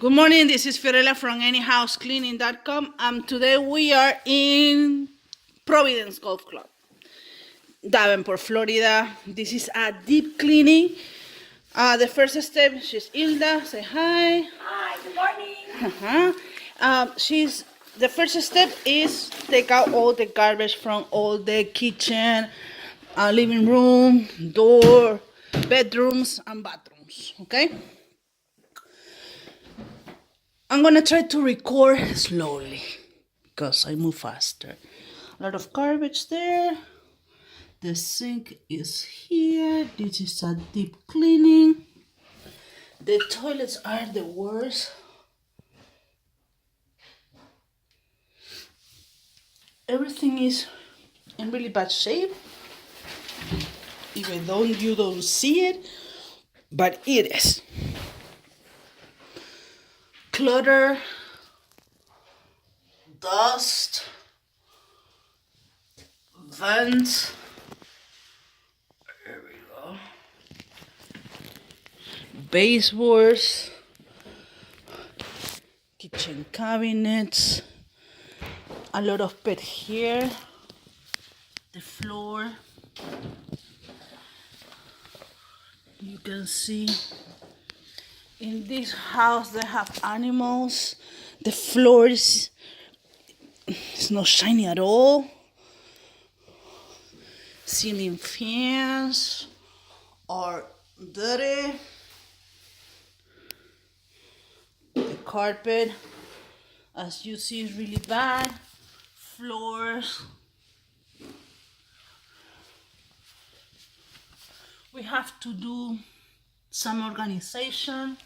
Good morning, this is Fiorella from anyhousecleaning.com. Today we are in Providence Golf Club, Davenport, Florida. This is a deep cleaning. The first step, she's Hilda. Say hi. Hi, good morning. The first step is take out all the garbage from all the kitchen, living room, door, bedrooms, and bathrooms. Okay. I'm gonna try to record slowly because I move faster. A lot of garbage there. The sink is here. This is a deep cleaning. The toilets are the worst. Everything is in really bad shape. Even though you don't see it, but it is. Clutter, dust, vents. There we go. Baseboards, kitchen cabinets, a lot of pet here, the floor. You can see in this house they have animals. The floor is it's not shiny at all. Ceiling fans are dirty. The carpet, as you see, is really bad. Floors. We have to do some organization.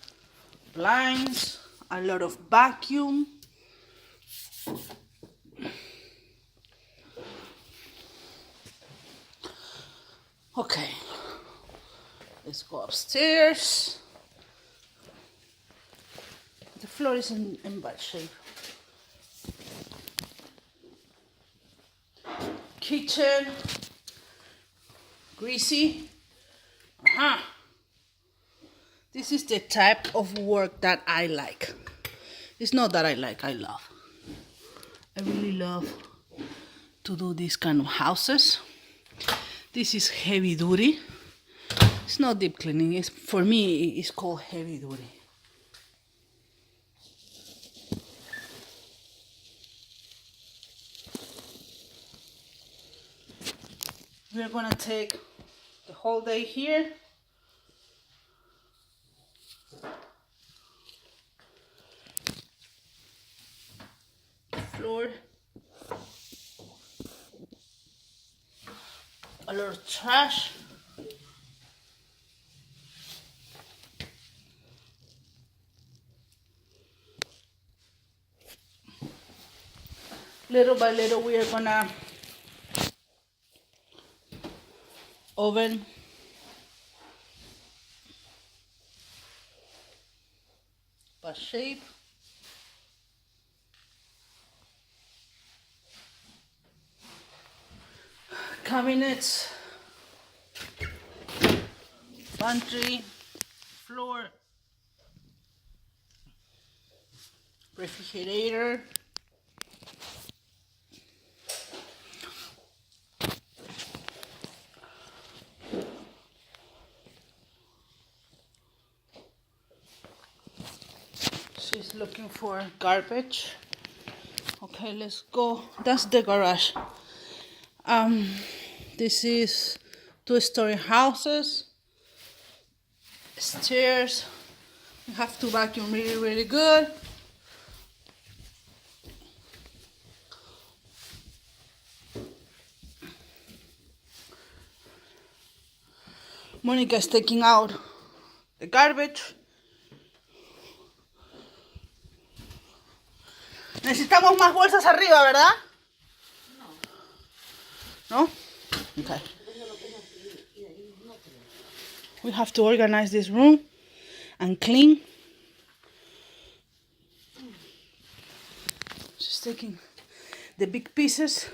Blinds, a lot of vacuum. Okay, let's go upstairs. The floor is in bad shape. Kitchen, greasy. This is the type of work that I like. It's not that I like, I love. I really love to do these kind of houses. This is heavy duty. It's not deep cleaning. It's, for me, it's called heavy duty. We're gonna take the whole day here. Floor. A lot of trash. Little by little we are gonna oven. Bad shape. Cabinets, pantry, floor, refrigerator, she's looking for garbage. Okay, let's go. That's the garage. This is two-story houses, stairs. You have to vacuum really, really good. Monica is taking out the garbage. Necesitamos más bolsas arriba, ¿verdad? No? Okay. We have to organize this room and clean. She's taking the big pieces.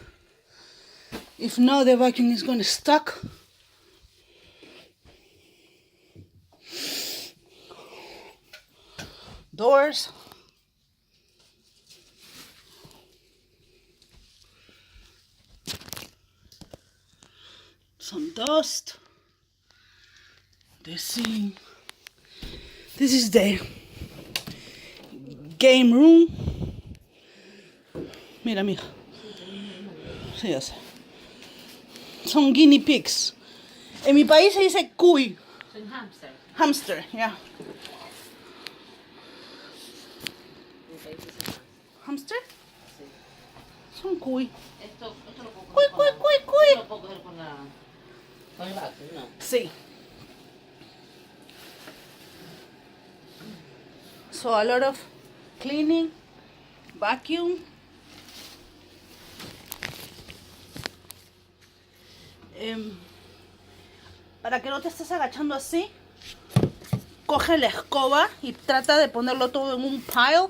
If not, the vacuum is going to stuck. Door. floors. Some dust. This is the game room. Mira, mija. Sí, ya sé. Son guinea pigs. En mi país se dice cuy. Son hamster. Hamster, yeah. Hamster? Son cuy. Esto lo puedo Cuy, cuy, cuy, cuy. Esto lo puedo coger con el vacuum, ¿no? Sí. So a lot of cleaning, vacuum. Para que no te estés agachando así, coge la escoba y trata de ponerlo todo en un pile,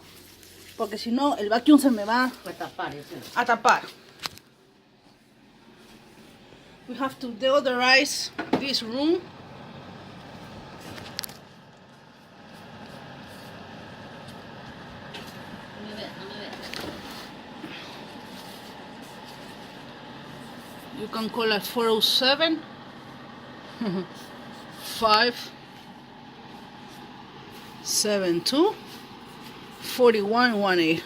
porque si no el vacuum se me va Para tapar eso. a tapar. We have to deodorize this room. No me ve. You can call at 407 572 4118.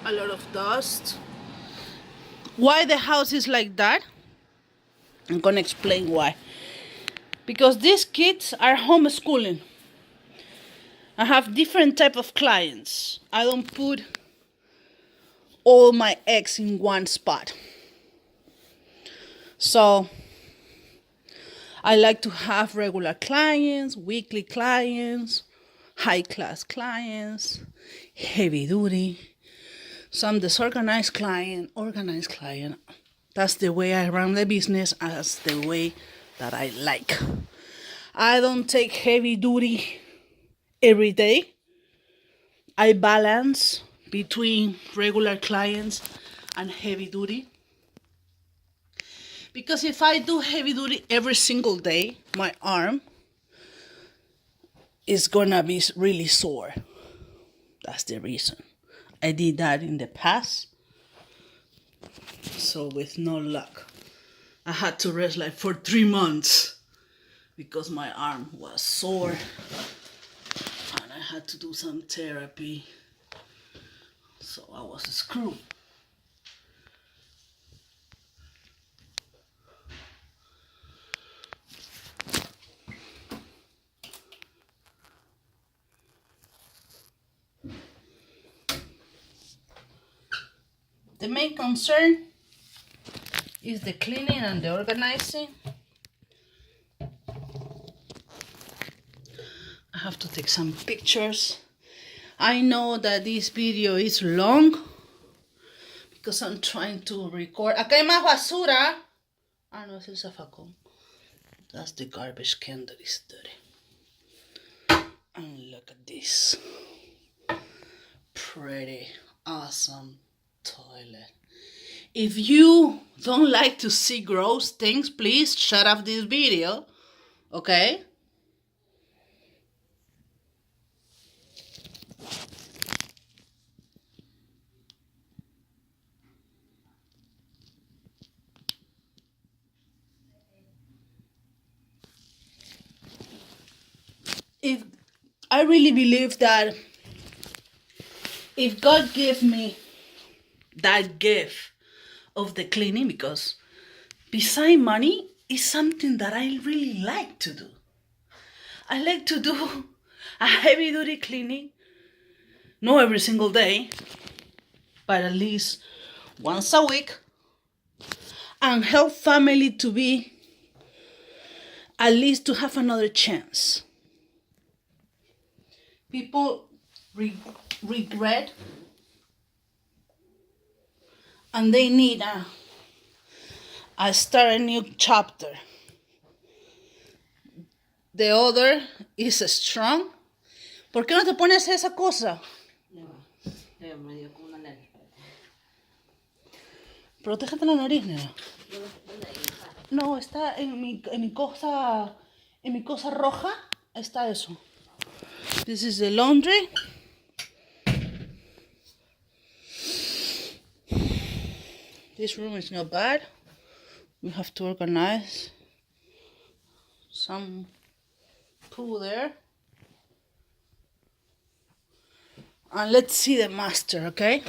A lot of dust. Why the house is like that? I'm gonna explain why. Because these kids are homeschooling. I have different type of clients. I don't put all my eggs in one spot. So I like to have regular clients, weekly clients, high class clients, heavy duty, some disorganized client, organized client. That's the way I run the business. That's the way that I like. I don't take heavy duty every day. I balance between regular clients and heavy duty. Because if I do heavy duty every single day, my arm is gonna be really sore. That's the reason. I did that in the past. So with no luck, I had to rest like for 3 months because my arm was sore and I had to do some therapy. So I was screwed. The main concern is the cleaning and the organizing. I have to take some pictures. I know that this video is long because I'm trying to record. Acá hay más basura. Ah, no, es el zafacón. That's the garbage can that is dirty. And look at this. Pretty awesome toilet. If you don't like to see gross things, please shut off this video, okay? If I really believe that if God gave me that gift of the cleaning, because beside money is something that I really like to do. I like to do a heavy duty cleaning, not every single day, but at least once a week, and help family to be, at least to have another chance. People regret and they need a start a new chapter. The odor is strong. ¿Por qué no te pones esa cosa? Ya me dio como una nariz. Protégete la nariz, nena. No, está en mi cosa roja. Está eso. This is the laundry. This room is not bad. We have to organize some poo there. And let's see the master, okay?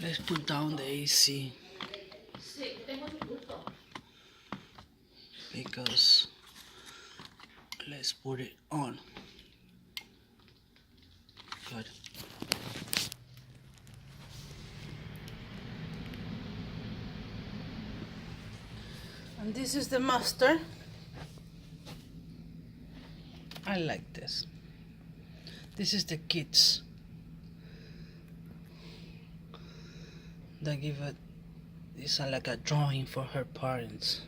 Let's put down the AC. Because let's put it on. Good. And this is the master. I like this. This is the kids. They give it. It's like a drawing for her parents.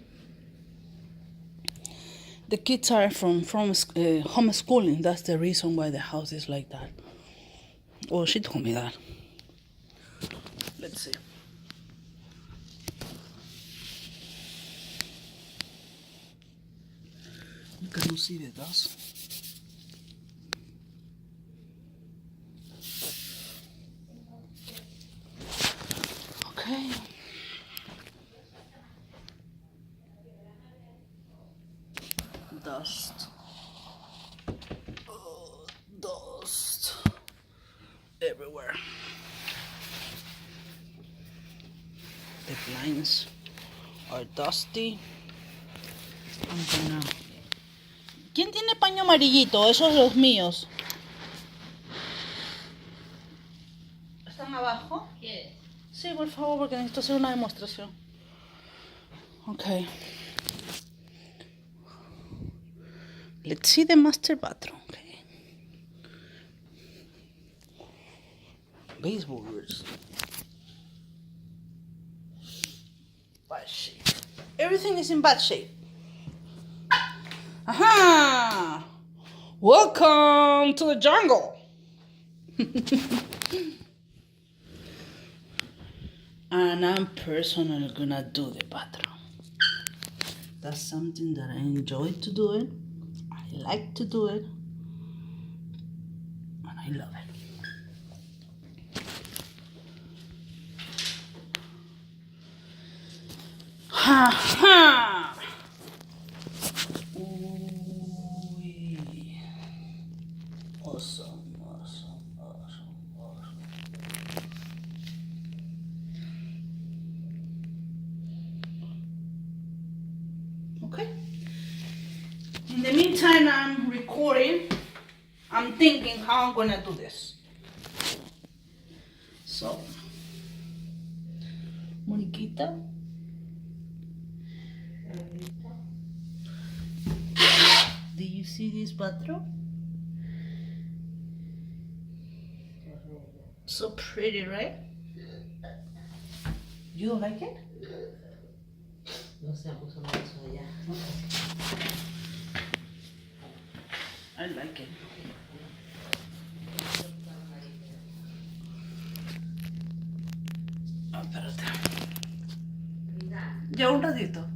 The kids are from homeschooling. That's the reason why the house is like that. Oh, she told me that. Let's see. You cannot see the dust. Okay. Dust. Oh, dust. Everywhere. The blinds are dusty. I'm gonna... ¿Quién tiene paño amarillito? Esos los míos. ¿Están abajo? ¿Quieres? Sí, por favor, porque necesito hacer una demostración. Okay. Let's see the master bathroom. Okay. Baseboards. Bad shape. Everything is in bad shape. Aha! Welcome to the jungle. And I'm personally gonna do the bathroom. That's something that I enjoy to do it. I like to do it. And I love it. Ha ha! Ooh, awesome, awesome, awesome, awesome. Okay. In the meantime, I'm recording. I'm thinking how I'm gonna do this. So, Moniquita. Do you see this bathroom? So pretty, right? You don't like it? No sé, puso una cosa allá. I like it. Ah, espérate. Ya un ratito.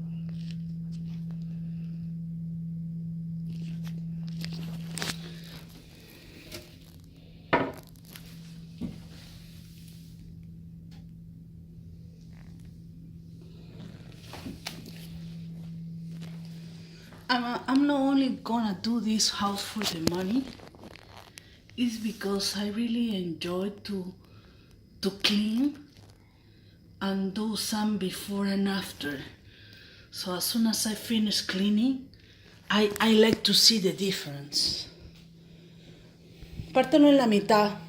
I'm not only gonna do this house for the money. It's because I really enjoy to clean and do some before and after. So as soon as I finish cleaning, I like to see the difference. Pártelo en la mitad.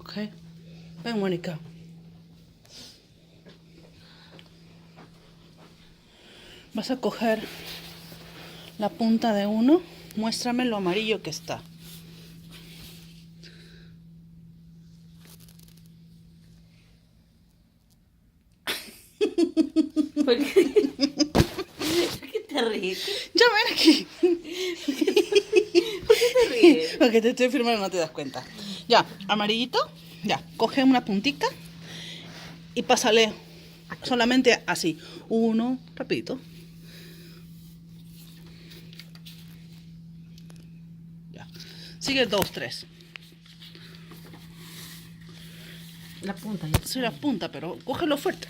Okay. Ven, Mónica. Vas a coger la punta de uno. Muéstrame lo amarillo que está. ¿Por qué? ¿Por qué te ríes? Ya ven aquí. ¿Por qué te ríes? Porque te estoy firmando, no te das cuenta. Ya, amarillito. Ya, coge una puntita y pásale solamente así. Uno, rapidito. Ya. Sigue dos, tres. La punta ya. Sí, la punta, pero cógelo fuerte.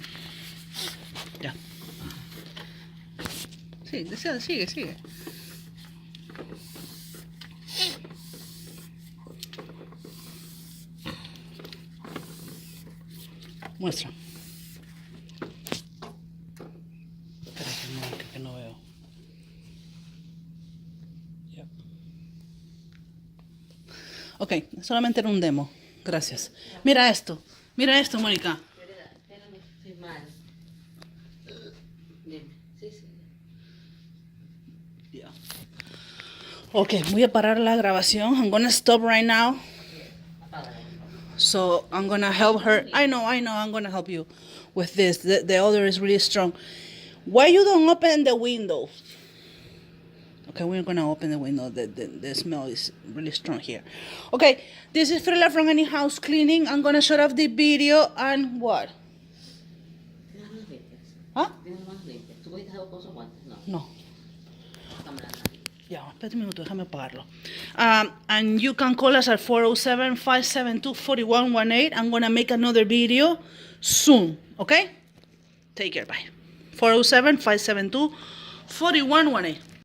Ya. Sí, sigue, sigue. Muestra. Espera que no veo. Ya. Ok, solamente era un demo. Gracias. Mira esto, Mónica. Espérame, estoy mal. Dime. Sí, sí. Yeah. Ok, voy a parar la grabación. I'm gonna stop right now. Apágala. So I'm gonna help her. I know, I'm gonna help you with this. The odor is really strong. Why you don't open the window? Okay, we're gonna open the window. The smell is really strong here. Okay, this is Frela from Any House Cleaning. I'm gonna shut off the video and what? Tienes manos limpias. Huh? Tienes manos limpias. ¿Tú puedes dejar con esos guantes? No. No. Cámara. Ya, espérate un minuto, déjame apagarlo. And you can call us at 407-572-4118. I'm gonna make another video soon, okay? Take care, bye. 407-572-4118.